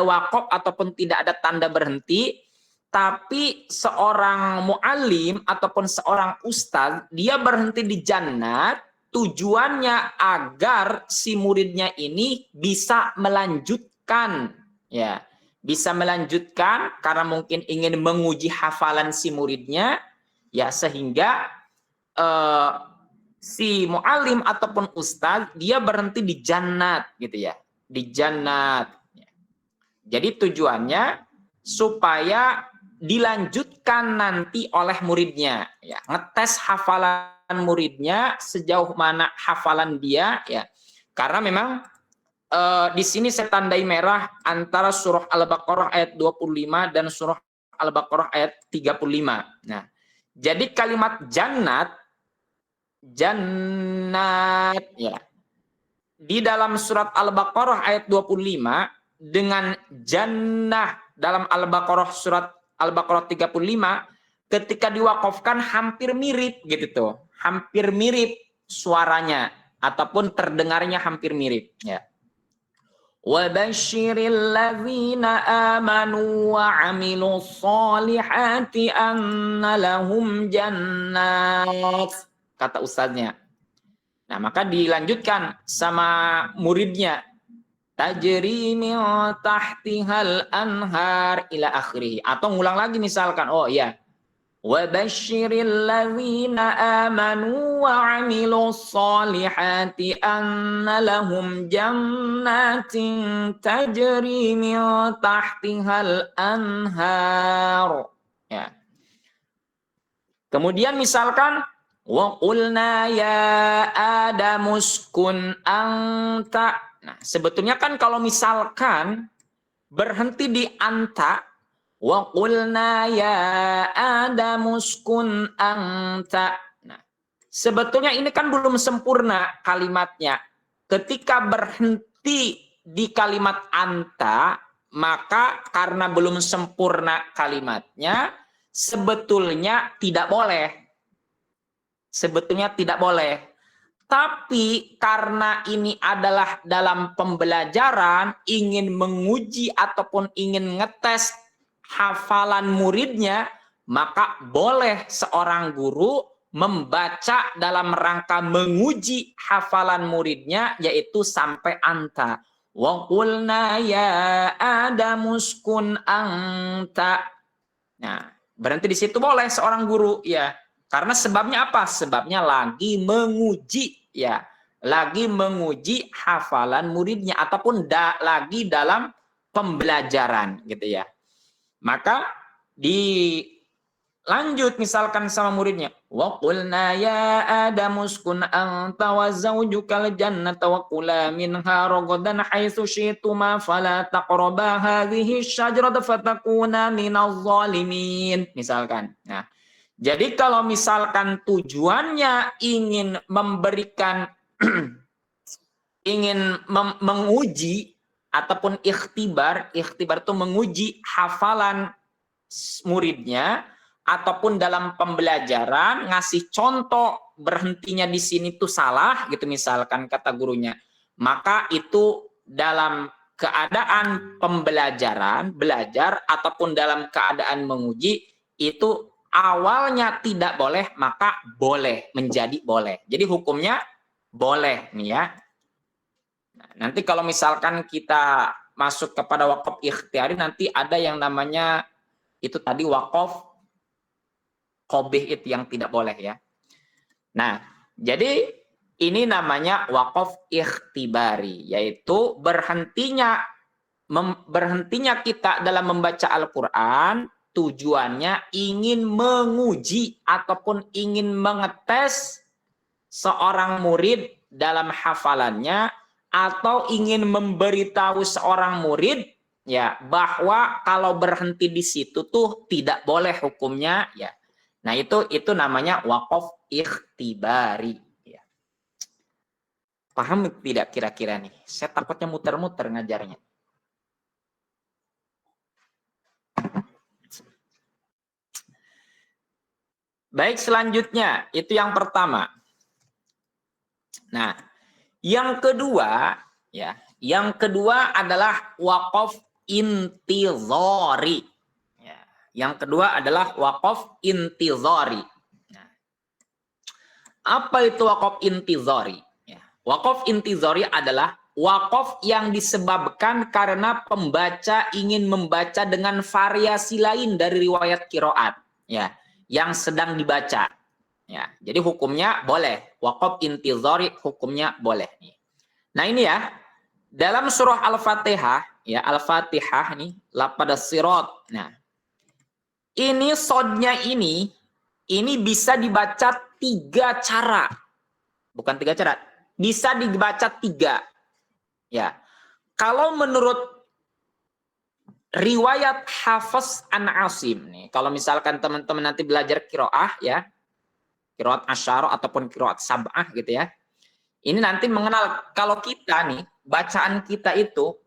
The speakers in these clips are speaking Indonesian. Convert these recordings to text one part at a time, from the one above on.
wakaf ataupun tidak ada tanda berhenti, tapi seorang muallim ataupun seorang ustadz dia berhenti di jannat tujuannya agar si muridnya ini bisa melanjutkan, ya, bisa melanjutkan karena mungkin ingin menguji hafalan si muridnya, ya, sehingga si muallim ataupun ustadz dia berhenti di jannat gitu ya, di jannat. Jadi tujuannya supaya dilanjutkan nanti oleh muridnya, ya, ngetes hafalan muridnya sejauh mana hafalan dia, ya. Karena memang di sini saya tandai merah antara surah Al-Baqarah ayat 25 dan surah Al-Baqarah ayat 35. Nah, jadi kalimat jannat, jannat, ya, di dalam surat Al-Baqarah ayat 25 dengan jannah dalam Al-Baqarah surat Al-Baqarah 35 ketika diwakafkan hampir mirip gitu tuh. Hampir mirip suaranya ataupun terdengarnya hampir mirip, ya. Wa basyiril ladzina amanu wa 'amilus sholihati anna lahum jannat, kata ustadznya. Nah, maka dilanjutkan sama muridnya, tajri min tahtihal anhar ila akhirih. Atau ngulang lagi misalkan, oh ya, wa basyiril ladzina amanu wa 'amilus sholihati anna lahum jannatin tajri min tahtihal anhar. Ya. Kemudian misalkan wa qulna ya Adamu uskun anta. Nah, sebetulnya kan kalau misalkan berhenti di anta, wa qulna ya Adamu uskun anta. Nah, sebetulnya ini kan belum sempurna kalimatnya. Ketika berhenti di kalimat anta, maka karena belum sempurna kalimatnya, sebetulnya tidak boleh. Sebetulnya tidak boleh. Tapi karena ini adalah dalam pembelajaran, ingin menguji ataupun ingin ngetes hafalan muridnya, maka boleh seorang guru membaca dalam rangka menguji hafalan muridnya, yaitu sampai anta. Wa qulna ya Adamu uskun anta. Nah, berhenti di situ boleh seorang guru, ya. Karena sebabnya apa? Sebabnya lagi menguji, ya, lagi menguji hafalan muridnya ataupun lagi dalam pembelajaran, gitu ya. Maka dilanjut misalkan sama muridnya, wa qulna ya Adamu uskun anta wa zawjukal jannata wa kula minha ragadan haitsu syi'tuma fala taqraba hadhihi syajarata fatakuna minadh dhalimin, misalkan. Nah, jadi kalau misalkan tujuannya ingin memberikan ingin menguji ataupun ikhtibar itu menguji hafalan muridnya ataupun dalam pembelajaran ngasih contoh berhentinya di sini tuh salah gitu misalkan kata gurunya, maka itu dalam keadaan pembelajaran, belajar ataupun dalam keadaan menguji itu awalnya tidak boleh, maka boleh menjadi boleh. Jadi hukumnya boleh nih ya. Nah, nanti kalau misalkan kita masuk kepada wakaf ikhtiari, nanti ada yang namanya itu tadi wakaf qobih itu yang tidak boleh ya. Nah, jadi ini namanya wakaf ikhtibari, yaitu berhentinya kita dalam membaca Al-Quran tujuannya ingin menguji ataupun ingin mengetes seorang murid dalam hafalannya, atau ingin memberitahu seorang murid ya bahwa kalau berhenti di situ tuh tidak boleh hukumnya ya. Nah, itu namanya wakaf ikhtibari ya. Paham tidak kira-kira nih? Saya takutnya muter-muter ngajarnya. Baik, selanjutnya itu yang pertama. Nah, yang kedua ya, yang kedua adalah wakaf intizari. Ya. Yang kedua adalah waqaf intizari. Nah, apa itu waqaf intizari? Ya. Waqaf intizari adalah waqaf yang disebabkan karena pembaca ingin membaca dengan variasi lain dari riwayat qiraat, ya, yang sedang dibaca. Ya, jadi hukumnya boleh. Waqaf intizari hukumnya boleh. Nah, ini ya. Dalam surah Al-Fatihah, ya, Al-Fatihah nih, lapada sirat. Nah, ini sodnya ini bisa dibaca 3 cara. Bukan 3 cara. Bisa dibaca 3. Ya. Kalau menurut riwayat Hafiz an Asim nih, kalau misalkan teman-teman nanti belajar qiraah ya, qiraat asyara ataupun qiraat sab'ah gitu ya. Ini nanti mengenal kalau kita nih bacaan kita itu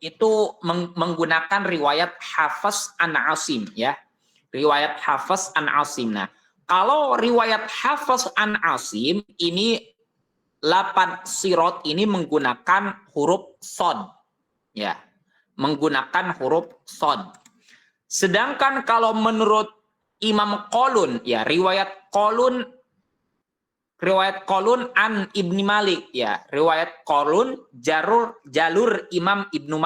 menggunakan riwayat Hafiz an Asim ya. Riwayat Hafiz an Asim. Nah, kalau riwayat Hafiz an Asim ini lapan sirat ini menggunakan huruf shad ya. Menggunakan huruf shad. Sedangkan kalau menurut Imam Qalun ya, riwayat Qalun an Ibni Malik ya, riwayat Qalun jalur Imam Ibnu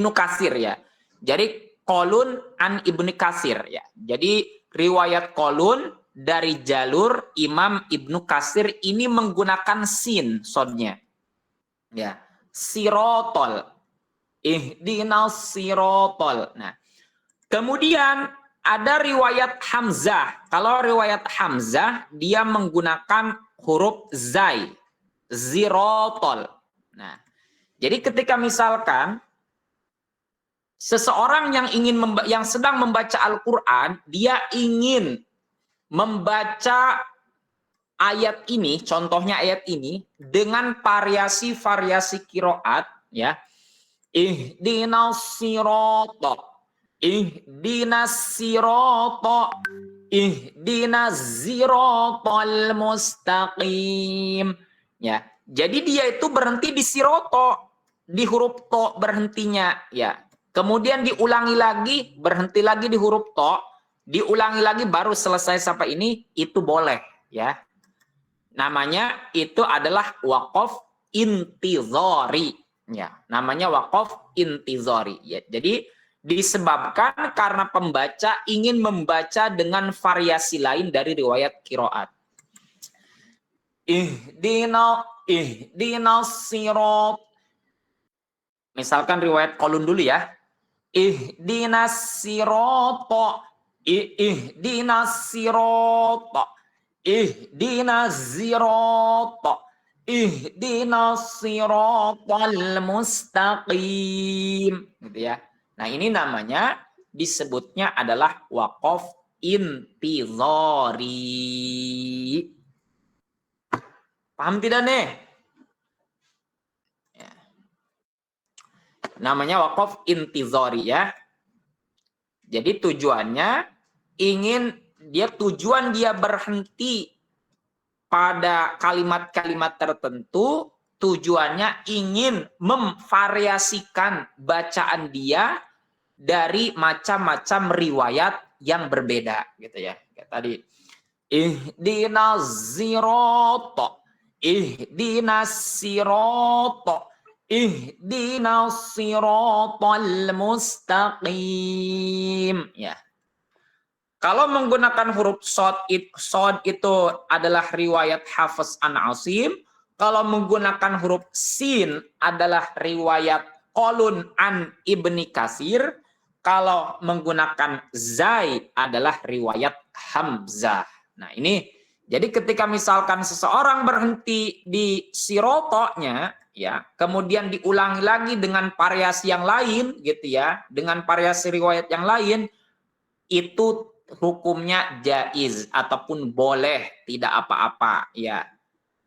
Katsir ya. Jadi Qalun an Ibni Katsir ya. Jadi riwayat Qalun dari jalur Imam Ibnu Katsir ini menggunakan sin sodnya. Ya, sirotol. Ihdinas sirotol. Nah, kemudian ada riwayat Hamzah. Kalau riwayat Hamzah, dia menggunakan huruf zai. Zirotol. Nah, jadi ketika misalkan seseorang yang sedang membaca Al-Quran, dia ingin membaca ayat ini, contohnya ayat ini, dengan variasi-variasi qiraat, ya. Ihdinas sirotol. Ihdinas sirata ihdinas siratal mustaqim. Ya. Jadi dia itu berhenti di siroto, di huruf to berhentinya ya. Kemudian diulangi lagi, berhenti lagi di huruf to, diulangi lagi baru selesai sampai ini, itu boleh ya. Namanya itu adalah waqaf intizari ya. Namanya waqaf intizari ya. Jadi disebabkan karena pembaca ingin membaca dengan variasi lain dari riwayat qiraat. Ihdinas sirat. Misalkan riwayat Qalun dulu ya. Ihdinas sirata. Ihdinas sirata. Ihdinas sirata. Ihdinas siratal mustaqim. Gitu ya. Nah, ini namanya disebutnya adalah waqaf intizari. Paham tidak nih? Ya. Namanya waqaf intizari ya. Jadi tujuan dia berhenti pada kalimat-kalimat tertentu, tujuannya ingin memvariasikan bacaan dia dari macam-macam riwayat yang berbeda gitu ya. Kayak tadi ihdinas sirata, ihdinas sirata, ihdinas siratal mustaqim ya. Kalau menggunakan huruf shad itu adalah riwayat Hafiz an Asim, kalau menggunakan huruf sin adalah riwayat Qalun an Ibni Katsir, kalau menggunakan zai adalah riwayat Hamzah. Nah, ini jadi ketika misalkan seseorang berhenti di sirotonya ya, kemudian diulangi lagi dengan variasi yang lain gitu ya, dengan variasi riwayat yang lain, itu hukumnya jaiz ataupun boleh, tidak apa-apa ya.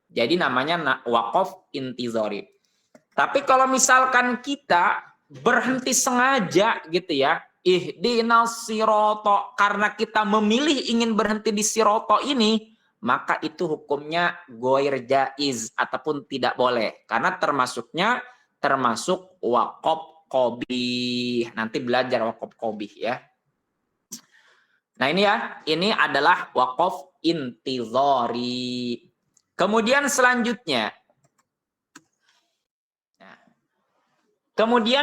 Jadi namanya waqaf intizari. Tapi kalau misalkan kita berhenti sengaja gitu ya, ihdinas sirata, karena kita memilih ingin berhenti di siroto ini, maka itu hukumnya ghair jaiz ataupun tidak boleh, karena termasuk waqaf qabih. Nanti belajar waqaf qabih ya. Nah ini ya, ini adalah waqaf intizari. Kemudian selanjutnya,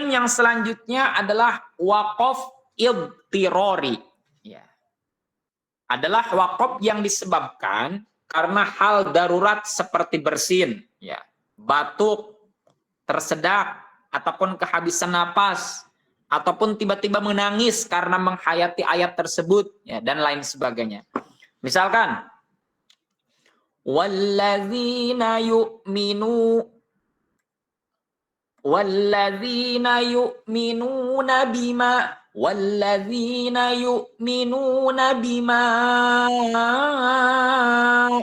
yang selanjutnya adalah waqaf idtirari. Ya. Adalah waqaf yang disebabkan karena hal darurat seperti bersin, ya, batuk, tersedak, ataupun kehabisan napas, ataupun tiba-tiba menangis karena menghayati ayat tersebut, ya, dan lain sebagainya. Misalkan, walladzina yu'minuna bima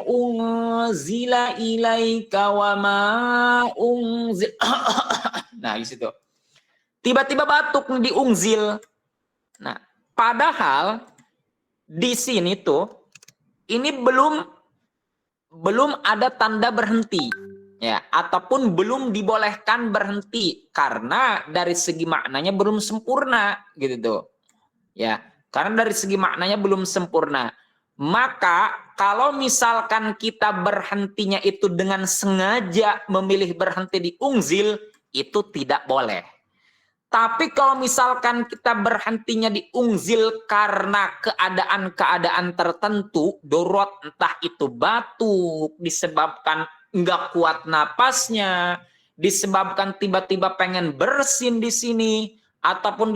unzila ilaika wa ma unzil. Nah, di situ. Tiba-tiba batuk di ungzil. Nah, padahal di sini tuh ini belum ada tanda berhenti, ya, ataupun belum dibolehkan berhenti karena dari segi maknanya belum sempurna, gitu tuh. Ya, karena dari segi maknanya belum sempurna. Maka kalau misalkan kita berhentinya itu dengan sengaja memilih berhenti di ungzil, itu tidak boleh. Tapi kalau misalkan kita berhentinya di ungzil karena keadaan-keadaan tertentu, darurat, entah itu batuk, disebabkan nggak kuat napasnya, disebabkan tiba-tiba pengen bersin di sini, ataupun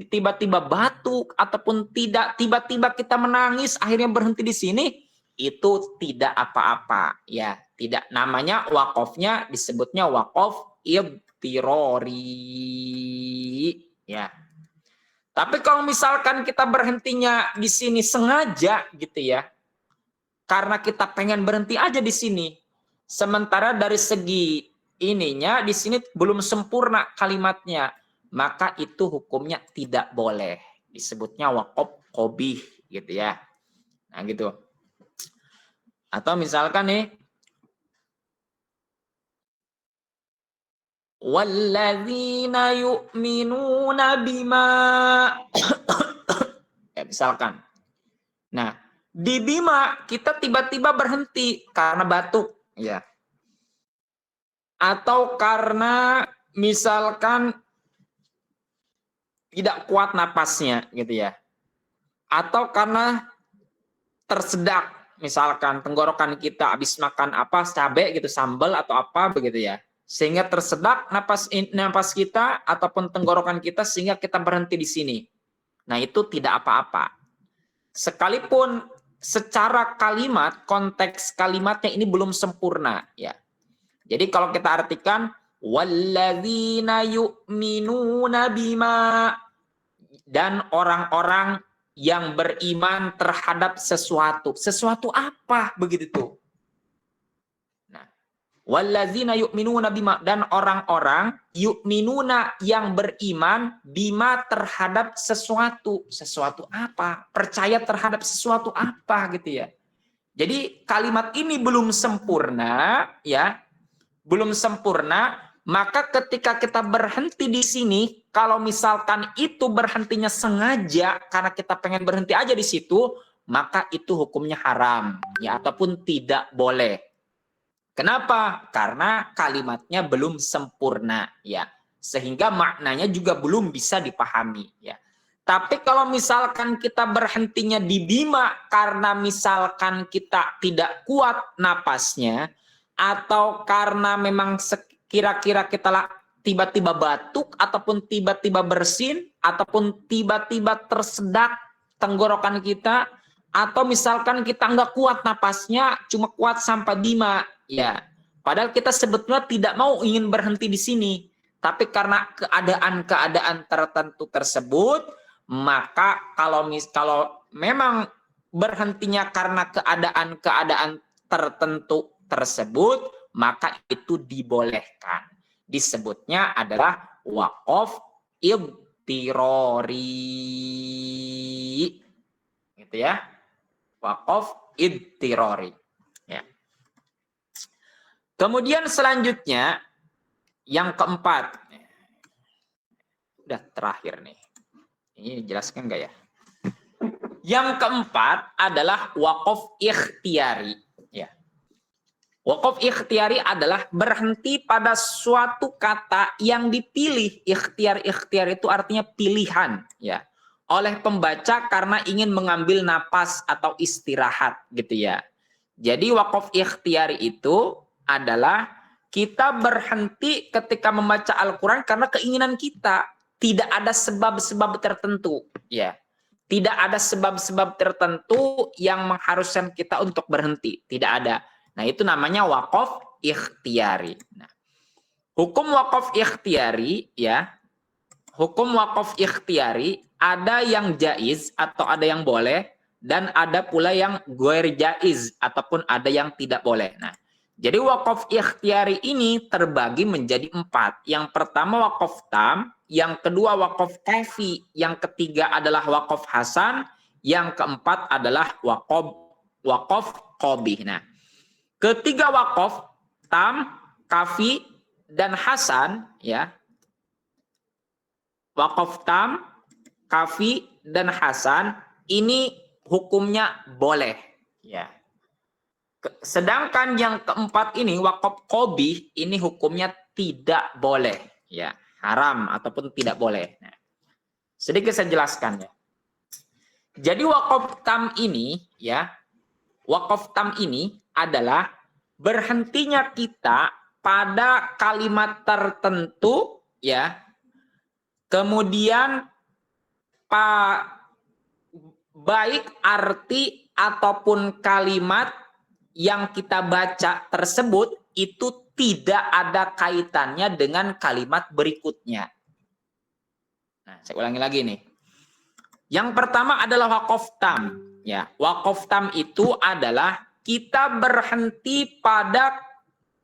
tiba-tiba batuk, ataupun tidak, tiba-tiba kita menangis, akhirnya berhenti di sini, itu tidak apa-apa, ya. Tidak, namanya wakofnya disebutnya wakof idtirari, ya. Tapi kalau misalkan kita berhentinya di sini sengaja, gitu ya, karena kita pengen berhenti aja di sini, sementara dari segi ininya di sini belum sempurna kalimatnya, maka itu hukumnya tidak boleh, disebutnya waqaf qabih, gitu ya. Nah gitu. Atau misalkan nih, walladzina yu'minuna bima ya, misalkan. Nah, di bima kita tiba-tiba berhenti karena batuk, ya. Atau karena misalkan tidak kuat napasnya, gitu ya. Atau karena tersedak, misalkan tenggorokan kita habis makan apa, cabai gitu, sambal atau apa begitu ya. Sehingga tersedak napas kita ataupun tenggorokan kita sehingga kita berhenti di sini. Nah, itu tidak apa-apa. Sekalipun secara kalimat, konteks kalimatnya ini belum sempurna, ya. Jadi kalau kita artikan walladzina yu'minuna bima, dan orang-orang yang beriman terhadap sesuatu. Sesuatu apa begitu tuh? Nah, walladzina yu'minuna bima, dan orang-orang yu'minuna yang beriman bima terhadap sesuatu. Sesuatu apa? Percaya terhadap sesuatu apa gitu ya. Jadi kalimat ini belum sempurna, ya. Belum sempurna, maka ketika kita berhenti di sini, kalau misalkan itu berhentinya sengaja karena kita pengen berhenti aja di situ, maka itu hukumnya haram, ya, ataupun tidak boleh. Kenapa? Karena kalimatnya belum sempurna, ya, sehingga maknanya juga belum bisa dipahami, ya. Tapi kalau misalkan kita berhentinya di bima karena misalkan kita tidak kuat napasnya, atau karena memang kira-kira kita tiba-tiba batuk, ataupun tiba-tiba bersin, ataupun tiba-tiba tersedak tenggorokan kita, atau misalkan kita nggak kuat napasnya, cuma kuat sampai bima, ya. Padahal kita sebetulnya tidak mau ingin berhenti di sini, tapi karena keadaan-keadaan tertentu tersebut, maka kalau memang berhentinya karena keadaan-keadaan tertentu tersebut, maka itu dibolehkan. Disebutnya adalah waqaf idtirari. Gitu ya. Waqaf idtirari. Ya. Kemudian selanjutnya yang keempat. Udah terakhir nih. Ini jelaskan nggak ya? Yang keempat adalah wakaf ikhtiari. Ya. Wakaf ikhtiari adalah berhenti pada suatu kata yang dipilih. Ikhtiar itu artinya pilihan, ya, oleh pembaca karena ingin mengambil napas atau istirahat, gitu ya. Jadi wakaf ikhtiari itu adalah kita berhenti ketika membaca Al-Quran karena keinginan kita. Tidak ada sebab-sebab tertentu, ya. Tidak ada sebab-sebab tertentu yang mengharuskan kita untuk berhenti. Tidak ada. Nah, itu namanya wakaf ikhtiari. Nah, hukum wakaf ikhtiari, ya. Hukum wakaf ikhtiari ada yang jaiz atau ada yang boleh, dan ada pula yang ghair jaiz ataupun ada yang tidak boleh. Nah, jadi wakaf ikhtiari ini terbagi menjadi 4. Yang pertama wakaf tam, yang kedua wakaf kafi, yang ketiga adalah wakaf hasan, yang keempat adalah wakaf qabih. Nah, ketiga wakaf tam, kafi, dan hasan, ya. Wakaf tam, kafi, dan hasan ini hukumnya boleh, ya. Sedangkan yang keempat ini wakaf qabih ini hukumnya tidak boleh, ya, haram ataupun tidak boleh. Nah, sedikit saya jelaskan, ya. Jadi wakaf tam ini, ya, wakaf tam ini adalah berhentinya kita pada kalimat tertentu, ya. Kemudian baik arti ataupun kalimat yang kita baca tersebut itu tidak ada kaitannya dengan kalimat berikutnya. Nah, saya ulangi lagi nih. Yang pertama adalah wakaf tam. Ya, wakaf tam itu adalah kita berhenti pada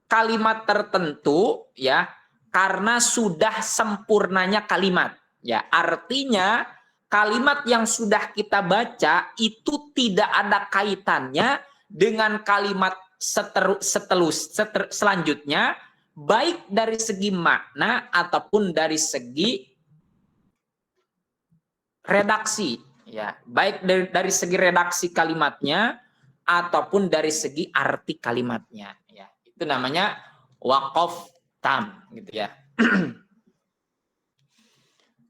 kalimat tertentu, ya, karena sudah sempurnanya kalimat. Ya, artinya kalimat yang sudah kita baca itu tidak ada kaitannya dengan kalimat selanjutnya, baik dari segi makna ataupun dari segi redaksi, ya, baik dari segi redaksi kalimatnya ataupun dari segi arti kalimatnya, ya. Itu namanya wakaf tam, gitu ya.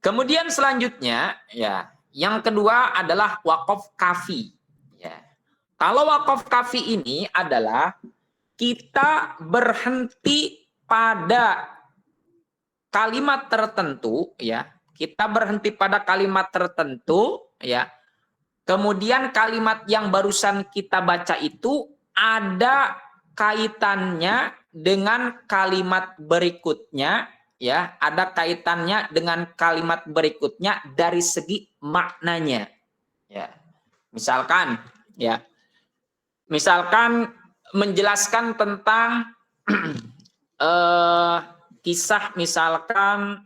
Kemudian selanjutnya, ya, yang kedua adalah wakaf kafi, ya. Kalau wakaf kafi ini adalah kita berhenti pada kalimat tertentu, ya. Kita berhenti pada kalimat tertentu, ya. Kemudian kalimat yang barusan kita baca itu ada kaitannya dengan kalimat berikutnya, ya. Ada kaitannya dengan kalimat berikutnya dari segi maknanya, ya. Misalkan, ya. Misalkan menjelaskan tentang kisah, misalkan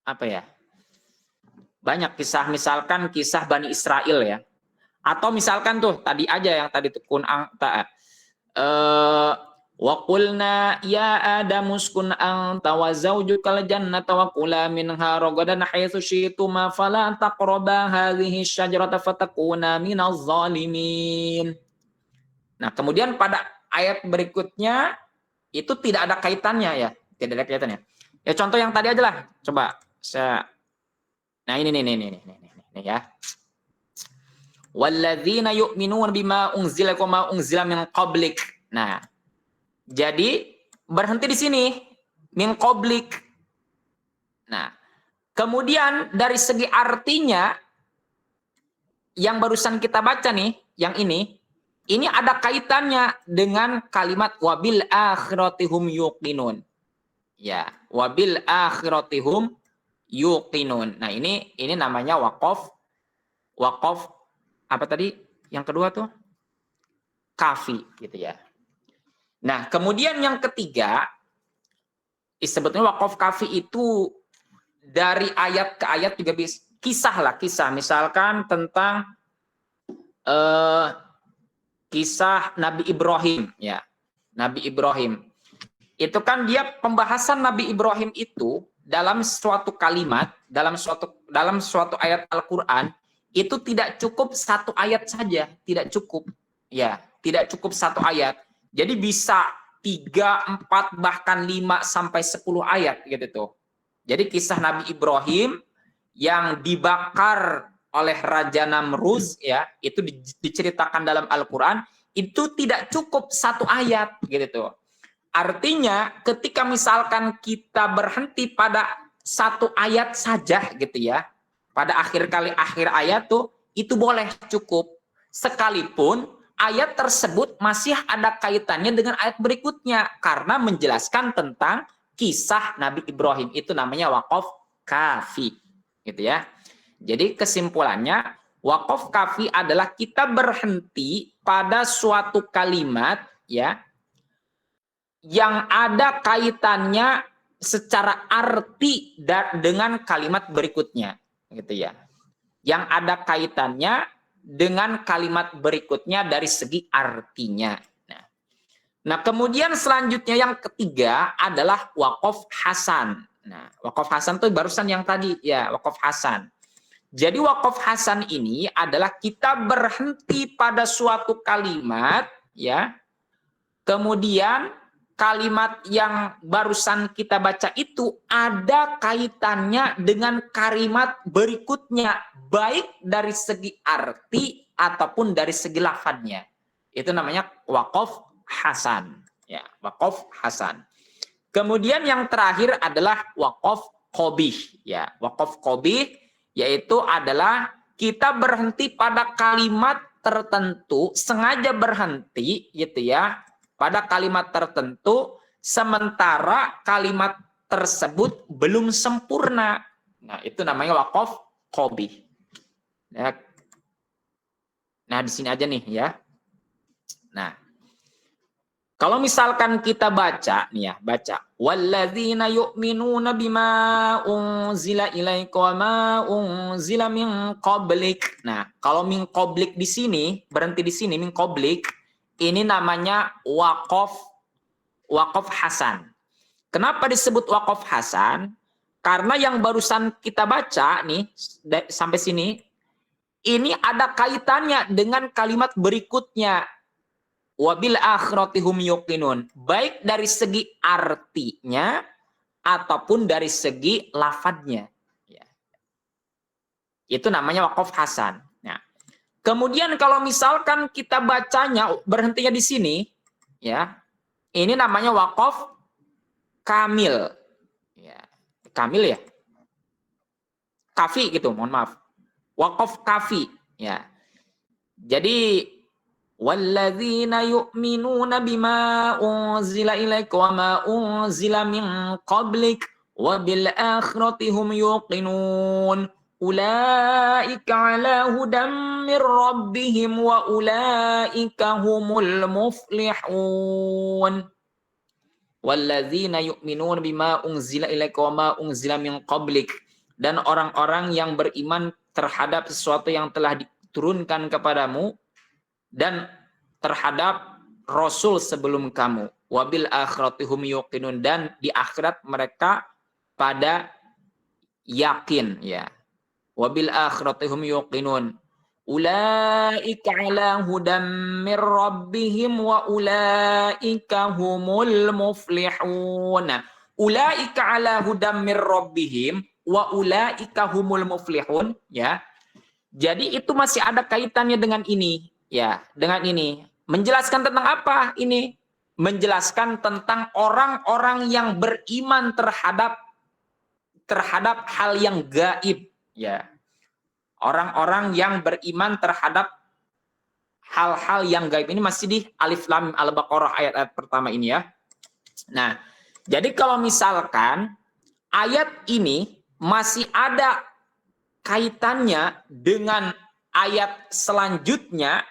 apa ya? Banyak kisah, misalkan kisah Bani Israel, ya. Atau misalkan tuh tadi aja yang tadi tuh wa qulna ya adamu uskun anta wa zaujukal jannata wa kula minha ragadan haitsu syi'tuma fala taqraba hadhihi syajarata fatakuna minaz zalimin. Nah, kemudian pada ayat berikutnya itu tidak ada kaitannya, ya. Tidak ada kaitannya. Ya, contoh yang tadi aja lah. Coba saya. Nah, ini ya. Walladzina yu'minuna bima unzila wa ma unzila min qablik. Nah, jadi berhenti di sini, min qablik. Nah, kemudian dari segi artinya yang barusan kita baca nih, yang ini ada kaitannya dengan kalimat wabil akhiratihum yuqinun. Ya, wabil akhiratihum yuqinun. Nah, ini namanya wakaf apa tadi? Yang kedua tuh kafi, gitu ya. Nah, kemudian yang ketiga, sebetulnya wakaf kafi itu dari ayat ke ayat juga bisa kisah. Misalkan tentang kisah Nabi Ibrahim, ya. Nabi Ibrahim. Itu kan dia pembahasan Nabi Ibrahim itu dalam suatu kalimat, dalam suatu ayat Al-Qur'an itu tidak cukup satu ayat saja, tidak cukup. Ya, tidak cukup satu ayat. Jadi bisa 3, 4, bahkan 5 sampai 10 ayat gitu tuh. Jadi kisah Nabi Ibrahim yang dibakar oleh Raja Namrud ya, itu diceritakan dalam Al-Qur'an, itu tidak cukup satu ayat gitu tuh. Artinya ketika misalkan kita berhenti pada satu ayat saja gitu ya, pada akhir ayat tuh itu boleh cukup. Sekalipun ayat tersebut masih ada kaitannya dengan ayat berikutnya karena menjelaskan tentang kisah Nabi Ibrahim, itu namanya waqaf kafi gitu ya. Jadi kesimpulannya waqaf kafi adalah kita berhenti pada suatu kalimat ya yang ada kaitannya secara arti dengan kalimat berikutnya gitu ya. Yang ada kaitannya dengan kalimat berikutnya dari segi artinya. Nah, kemudian selanjutnya yang ketiga adalah waqaf hasan. Nah, waqaf hasan itu barusan yang tadi ya, waqaf hasan. Jadi waqaf hasan ini adalah kita berhenti pada suatu kalimat ya. Kemudian kalimat yang barusan kita baca itu ada kaitannya dengan kalimat berikutnya, baik dari segi arti ataupun dari segi lafadznya. Itu namanya waqaf hasan. Ya, waqaf hasan. Kemudian yang terakhir adalah waqaf qabih. Ya, waqaf qabih yaitu adalah kita berhenti pada kalimat tertentu, sengaja berhenti gitu ya, pada kalimat tertentu sementara kalimat tersebut belum sempurna. Nah, itu namanya waqaf qabih. Ya. Nah, di sini aja nih ya. Nah, kalau misalkan kita baca nih ya, baca walladzina yu'minuna bima unzila ilaika wa ma unzila min qablik. Nah, kalau min qablik di sini, berhenti di sini min qablik, ini namanya waqaf hasan. Kenapa disebut waqaf hasan? Karena yang barusan kita baca nih sampai sini ini ada kaitannya dengan kalimat berikutnya. Wabil akhirati hum yuqinun, baik dari segi artinya ataupun dari segi lafadznya. Ya. Itu namanya waqaf hasan. Nah, kemudian kalau misalkan kita bacanya berhentinya di sini, ya, ini namanya waqaf kamil. Ya, kamil ya, kafi gitu, mohon maaf. Waqaf kafi. Ya, jadi walladzina yu'minuna bima unzila ilaika wa ma unzila min qablik wa bil akhirati hum yuqinun ulaika ala hudam mir rabbihim wa ulaika humul muflihun. Walladzina yu'minuna bima unzila ilaika wa ma unzila min qablik, dan orang-orang yang beriman terhadap sesuatu yang telah diturunkan kepadamu dan terhadap Rasul sebelum kamu. Wabil akhiratihum yuqinun, dan di akhirat mereka pada yakin ya. Wabil akhiratihum yuqinun. Ulaika ala hudam mir rabbihim wa ulaika humul muflihun. Ulaika ala hudam mir rabbihim wa ulaika humul muflihun ya. Jadi itu masih ada kaitannya dengan ini. Ya, dengan ini. Menjelaskan tentang apa ini? Menjelaskan tentang orang-orang yang beriman terhadap hal yang gaib. Ya. Orang-orang yang beriman terhadap hal-hal yang gaib. Ini masih di Alif Lam Al-Baqarah ayat-ayat pertama ini ya. Nah, jadi kalau misalkan ayat ini masih ada kaitannya dengan ayat selanjutnya,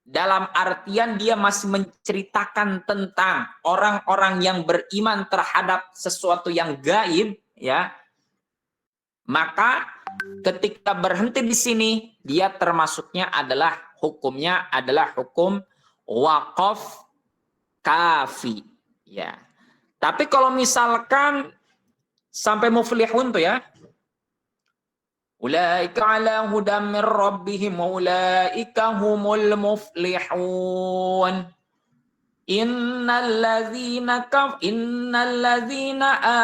dalam artian dia masih menceritakan tentang orang-orang yang beriman terhadap sesuatu yang gaib ya, maka ketika berhenti di sini dia termasuknya adalah hukumnya adalah hukum waqaf kafi ya. Tapi kalau misalkan sampai muflihun tuh ya, ulaika ala hudam min rabbihim ulaika humul muflihun. Innalladzina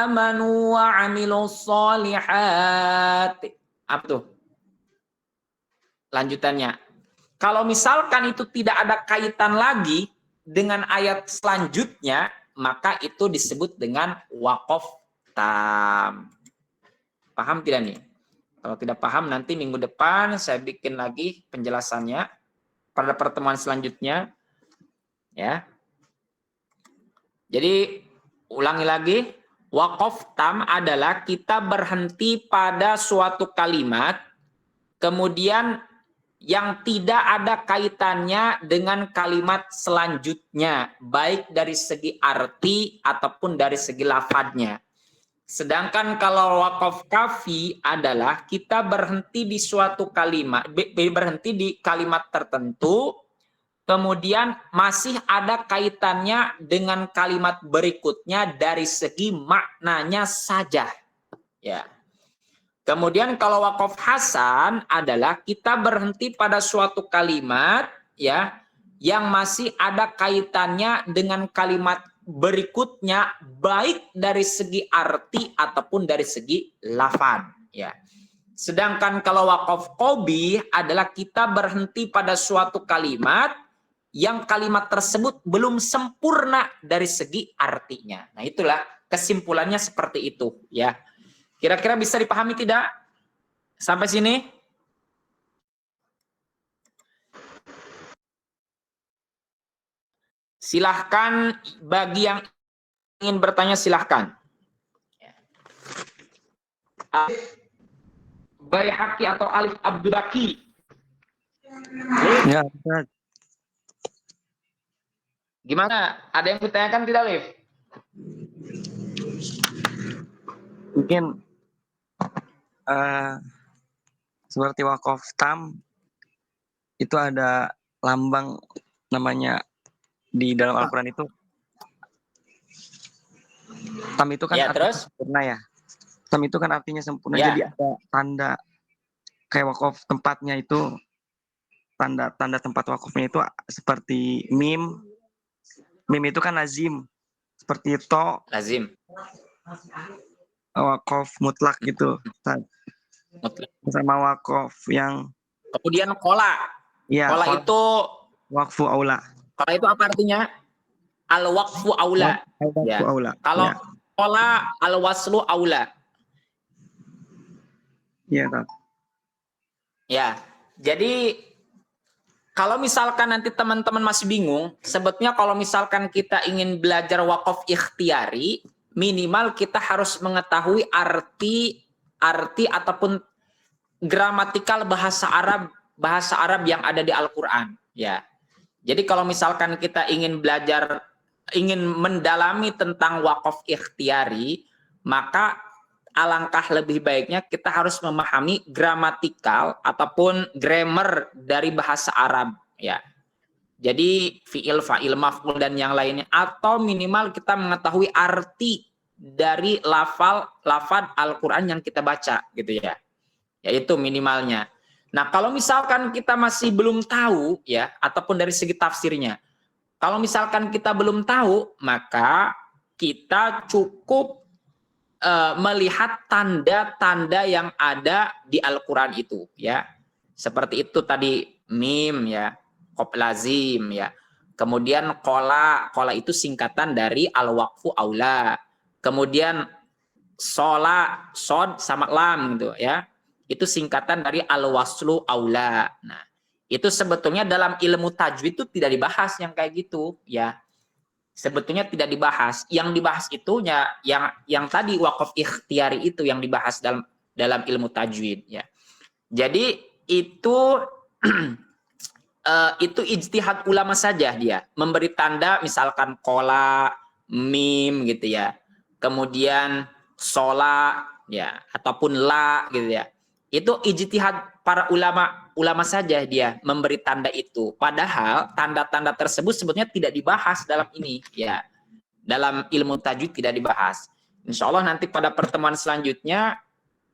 amanu wa 'amilus shalihat. Apa tuh? Lanjutannya. Kalau misalkan itu tidak ada kaitan lagi dengan ayat selanjutnya, maka itu disebut dengan waqaf tam. Paham tidak nih? Kalau tidak paham, nanti minggu depan saya bikin lagi penjelasannya pada pertemuan selanjutnya. Ya. Jadi ulangi lagi, waqaf tam adalah kita berhenti pada suatu kalimat, kemudian yang tidak ada kaitannya dengan kalimat selanjutnya, baik dari segi arti ataupun dari segi lafadznya. Sedangkan kalau waqaf kafi adalah kita berhenti di suatu kalimat, berhenti di kalimat tertentu, kemudian masih ada kaitannya dengan kalimat berikutnya dari segi maknanya saja. Ya. Kemudian kalau waqaf hasan adalah kita berhenti pada suatu kalimat ya yang masih ada kaitannya dengan kalimat berikutnya baik dari segi arti ataupun dari segi lafaz ya. Sedangkan kalau waqaf qabih adalah kita berhenti pada suatu kalimat yang kalimat tersebut belum sempurna dari segi artinya. Nah, itulah kesimpulannya seperti itu ya. Kira-kira bisa dipahami tidak? Sampai sini? Silahkan bagi yang ingin bertanya silahkan. Baihaqi atau Alif Abdurraki? Ya, Ustaz. Gimana? Ada yang ditanyakan tidak, Alif? Mungkin seperti waqaf tam itu ada lambang namanya di dalam Al-Quran itu. Tam itu kan ya, artinya terus? sempurna ya. Tam itu kan artinya sempurna. Ya. Jadi ada tanda kayak waqaf tempatnya itu, tanda tempat waqafnya itu seperti mim. Mim itu kan lazim. Seperti to. Lazim. Waqaf mutlak gitu. Mutlak. Sama waqaf yang kemudian kola. Ya, kola itu waqfu aula. Kola itu apa artinya? Al-waqfu aula. Ya. Aula. Kalau ya. kola al-waslu aula. Iya, Pak. Ya. Jadi kalau misalkan nanti teman-teman masih bingung, sebetulnya kalau misalkan kita ingin belajar waqaf ikhtiyari, minimal kita harus mengetahui arti ataupun gramatikal bahasa Arab yang ada di Al-Qur'an, ya. Jadi kalau misalkan kita ingin mendalami tentang waqaf ikhtiyari, maka alangkah lebih baiknya kita harus memahami gramatikal ataupun grammar dari bahasa Arab, ya. Jadi fiil, fa'il, maf'ul dan yang lainnya, atau minimal kita mengetahui arti dari lafaz Al-Qur'an yang kita baca gitu ya. Yaitu minimalnya. Nah, kalau misalkan kita masih belum tahu ya, ataupun dari segi tafsirnya, kalau misalkan kita belum tahu, maka kita cukup melihat tanda-tanda yang ada di Al-Qur'an itu ya. Seperti itu tadi mim ya, qaf lazim ya. Kemudian kola itu singkatan dari al-waqfu aula. Kemudian sola, sod sama lam gitu ya. Itu singkatan dari al-waslu aula. Nah, itu sebetulnya dalam ilmu tajwid itu tidak dibahas yang kayak gitu ya. Sebetulnya tidak dibahas. Yang dibahas itu ya yang tadi waqaf ikhtiyari itu yang dibahas dalam ilmu tajwid ya. Jadi itu itu ijtihad ulama saja dia memberi tanda misalkan kola, mim gitu ya. Kemudian sola ya ataupun la gitu ya. Itu ijtihad para ulama saja dia memberi tanda itu. Padahal tanda-tanda tersebut sebetulnya tidak dibahas dalam ini ya. Dalam ilmu tajwid tidak dibahas. Insya Allah nanti pada pertemuan selanjutnya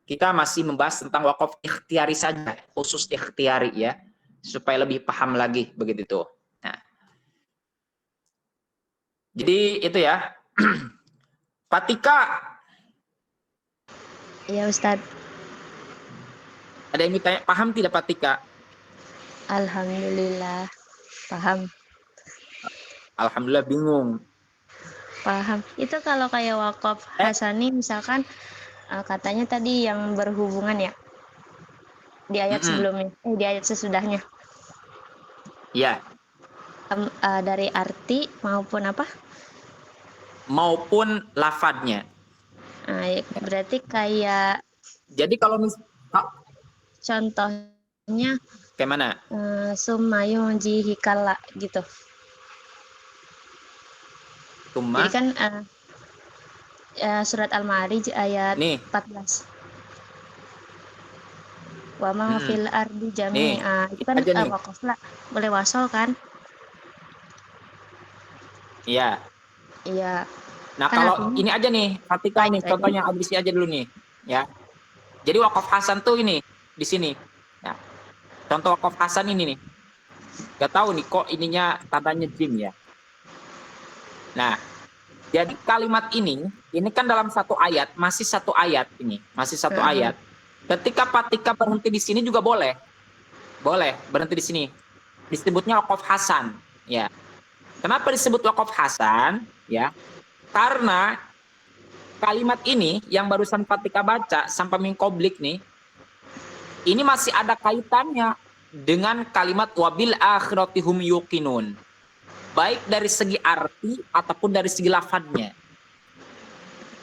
kita masih membahas tentang wakaf ikhtiari saja, khusus ikhtiari ya, supaya lebih paham lagi begitu tuh. Nah, jadi itu ya. Patika. Ya Ustadz. Ada yang ditanya, paham tidak Patika? Alhamdulillah paham. Alhamdulillah bingung. Paham. Itu kalau kayak wakaf hasani misalkan katanya tadi yang berhubungan ya di ayat sebelumnya, di ayat sesudahnya. Ya. Dari arti maupun apa? Maupun lafadznya. Berarti kayak. Jadi kalau contohnya kayak mana? Sumayu jihikala gitu. Tumma. Jadi kan surat Al-Ma'arij ayat 14. Wa ma fil ardi jami'a. Itu kan wakaf lah. Boleh wasol kan? Iya. Iya. Nah, kan kalau artinya, ini aja nih, Fatika nih, contohnya ABC aja dulu nih, ya. Jadi wakaf hasan tuh ini di sini. Ya. Contoh wakaf hasan ini nih. Gak tahu nih kok ininya tandanya jim ya. Nah, jadi kalimat ini kan dalam satu ayat, masih satu ayat ini, masih satu ayat. Ketika Fatika berhenti di sini juga boleh. Boleh berhenti di sini. Disebutnya wakaf hasan, ya. Kenapa disebut wakaf hasan? Ya. Karena kalimat ini yang barusan Fatika baca sampai mingkoblik nih, ini masih ada kaitannya dengan kalimat wabil akhirati hum yuqinun. Baik dari segi arti ataupun dari segi lafadznya.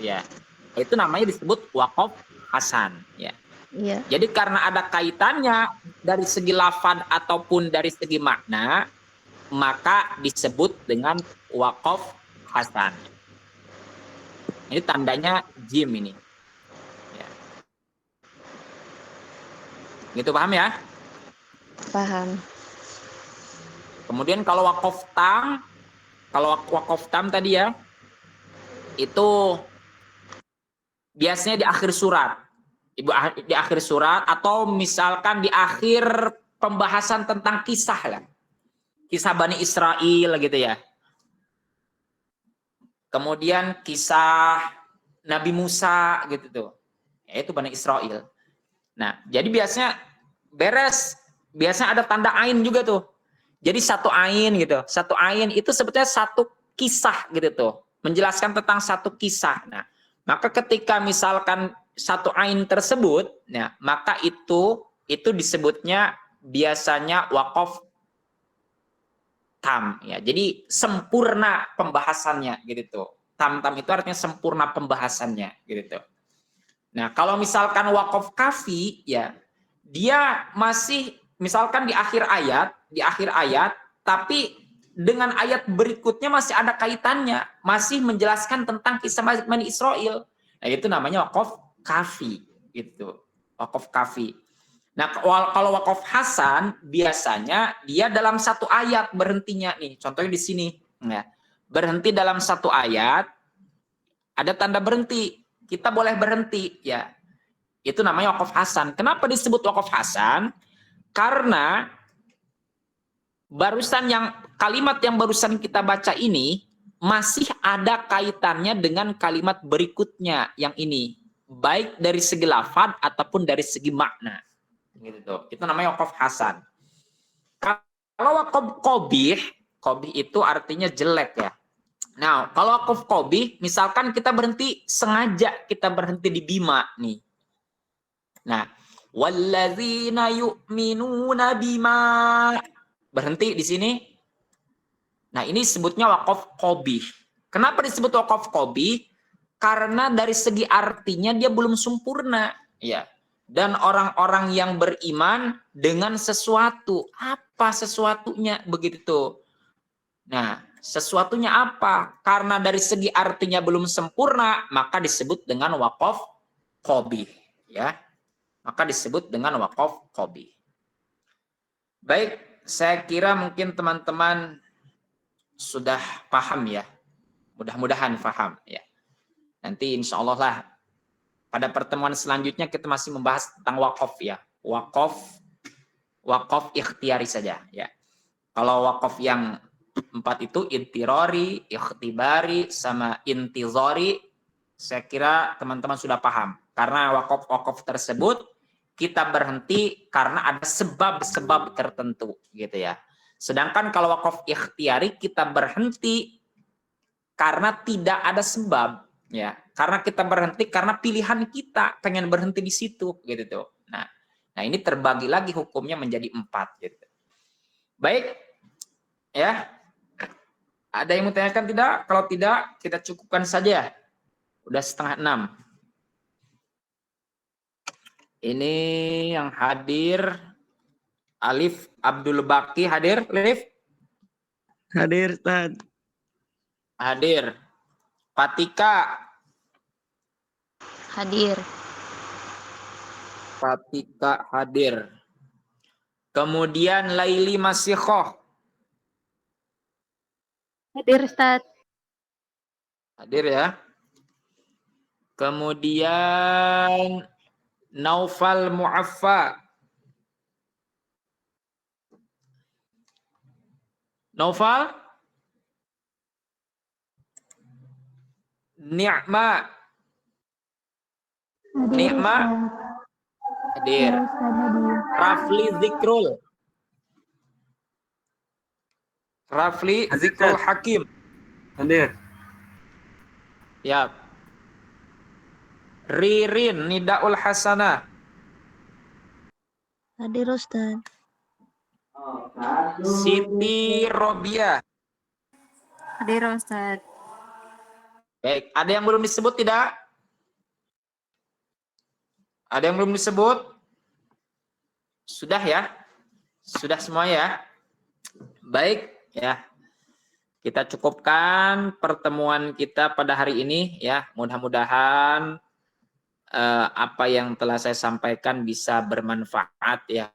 Ya. Itu namanya disebut wakaf hasan, ya. Iya. Jadi karena ada kaitannya dari segi lafadz ataupun dari segi makna, maka disebut dengan wakaf hasan. Ini tandanya jim ini. Ya. Gitu paham ya? Paham. Kemudian kalau wakaf tam tadi ya, itu biasanya di akhir surat. Di akhir surat atau misalkan di akhir pembahasan tentang kisah lah. Kisah Bani Israel gitu ya. Kemudian kisah Nabi Musa gitu tuh. Yaitu Bani Israel. Nah, jadi biasanya biasanya ada tanda ain juga tuh. Jadi satu ain gitu. Satu ain itu sebetulnya satu kisah gitu tuh. Menjelaskan tentang satu kisah. Nah, maka ketika misalkan satu ain tersebut, ya, maka itu disebutnya biasanya wakaf tam ya. Jadi sempurna pembahasannya gitu tuh. Tam itu artinya sempurna pembahasannya gitu tuh. Nah, kalau misalkan wakaf kafi ya, dia masih misalkan di akhir ayat, tapi dengan ayat berikutnya masih ada kaitannya, masih menjelaskan tentang kisah Bani Israel. Nah, itu namanya wakaf kafi gitu. Wakaf kafi. Nah, kalau wakaf hasan biasanya dia dalam satu ayat berhentinya nih. Contohnya di sini, ya. Berhenti dalam satu ayat, ada tanda berhenti. Kita boleh berhenti, ya. Itu namanya wakaf hasan. Kenapa disebut wakaf hasan? Karena kalimat yang barusan kita baca ini masih ada kaitannya dengan kalimat berikutnya yang ini, baik dari segi lafadz ataupun dari segi makna. Gitu tuh. Itu namanya wakaf hasan. Kalau wakaf qabih itu artinya jelek ya. Nah, kalau wakaf qabih, misalkan kita sengaja kita berhenti di bima nih. Nah, walladzina yu'minuna bima, berhenti di sini. Nah, ini disebutnya wakaf qabih. Kenapa disebut wakaf qabih? Karena dari segi artinya dia belum sempurna, ya. Dan orang-orang yang beriman dengan sesuatu. Apa sesuatunya begitu? Nah, sesuatunya apa? Karena dari segi artinya belum sempurna, maka disebut dengan wakaf qabih, ya. Maka disebut dengan wakaf qabih. Baik, saya kira mungkin teman-teman sudah paham ya Mudah-mudahan paham ya. Nanti insya Allah lah pada pertemuan selanjutnya kita masih membahas tentang wakaf ya. Wakaf ikhtiari saja ya. Kalau wakaf yang 4 itu intirori, ikhtibari, sama intizori, saya kira teman-teman sudah paham. Karena wakaf tersebut kita berhenti karena ada sebab-sebab tertentu gitu ya. Sedangkan kalau wakaf ikhtiari kita berhenti karena tidak ada sebab ya. Karena kita berhenti karena pilihan kita pengen berhenti di situ gitu tuh. Nah ini terbagi lagi hukumnya menjadi 4 gitu. Baik ya. Ada yang mau tanyakan tidak? Kalau tidak kita cukupkan saja. Udah 5:30. Ini yang hadir Alif Abdul Baki hadir, Alif? Hadir, Ustaz. Hadir. Fatika. Hadir. Fatika hadir. Kemudian Laili Masikhoh. Hadir, Ustaz. Hadir ya. Kemudian Naufal Mu'affa. Naufal? Ni'ma. Ni'ma. Hadir. Rafli Zikrul. Rafli Zikrul Hakim. Hadir. Ya. Ririn Nidaul Hasanah. Hadir, Ustaz. Siti Robia. Hadir, Ustaz. Baik, ada yang belum disebut tidak? Ada yang belum disebut? Sudah ya? Sudah semua ya? Baik ya. Kita cukupkan pertemuan kita pada hari ini ya. Mudah-mudahan apa yang telah saya sampaikan bisa bermanfaat ya.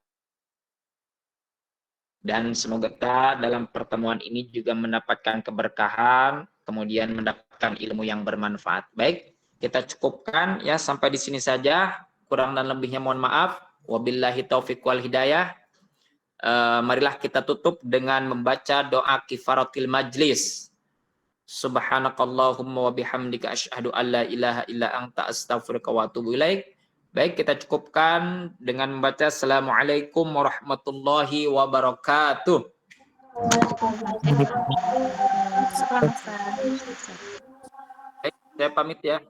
Dan semoga kita dalam pertemuan ini juga mendapatkan keberkahan, kemudian mendapatkan ilmu yang bermanfaat. Baik, kita cukupkan ya sampai di sini saja. Kurang dan lebihnya mohon maaf. Wabillahi taufiq wal hidayah. Marilah kita tutup dengan membaca doa kifaratil majlis. Subhanakallahumma wa bihamdika asyhadu an la ilaha illa anta astaghfiruka wa atubu ilaik. Baik, kita cukupkan dengan membaca Assalamualaikum warahmatullahi wabarakatuh. Baik, saya pamit ya.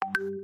Ustadz.